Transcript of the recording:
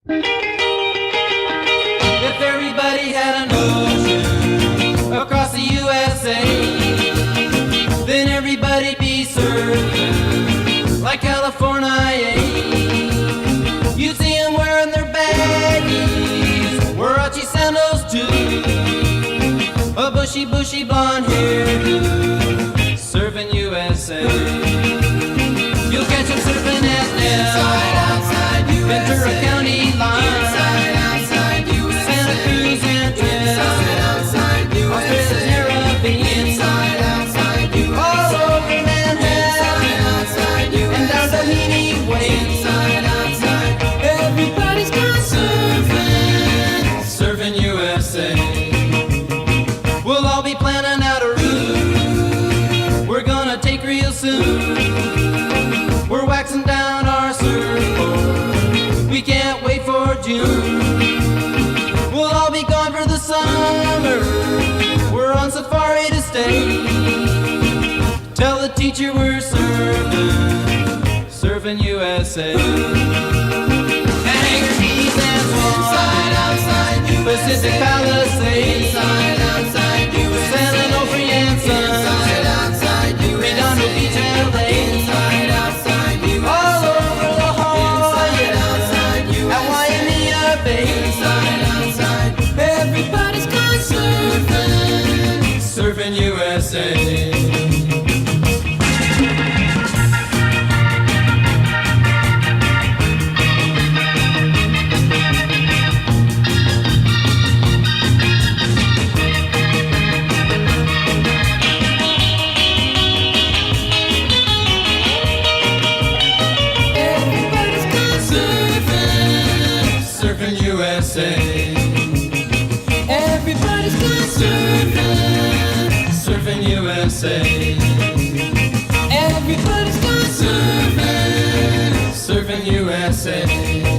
If everybody had an ocean across the USA, then everybody'd be surfing like California. You'd see them wearing their baggies, Warachi sandals too, a bushy blonde hairdo, surfing USA. You'll catch them surfing at Ventura County line, outside USA, Santa Cruz and outside USA, Caribbean, outside USA, all over Manhattan, outside USA, and down Doheny Way. outside, everybody's gone Surfing USA. We'll all be planning out a route we're gonna take real soon. We're waxing down our surfboard, we can't wait for June. We'll all be gone for the summer, we're on safari to stay. Tell the teacher we're surfing USA. Hangar Keys and Swan, outside Pacific Palisades, outside USA, San Onofre and Sons, outside USA, Redondo Beach, LA, outside USA, all over La Jolla, outside USA, at Waimea Bay, outside, everybody's gone surfing USA. Surfing USA. Everybody's gone Surfing USA. Everybody's gone Surfing USA.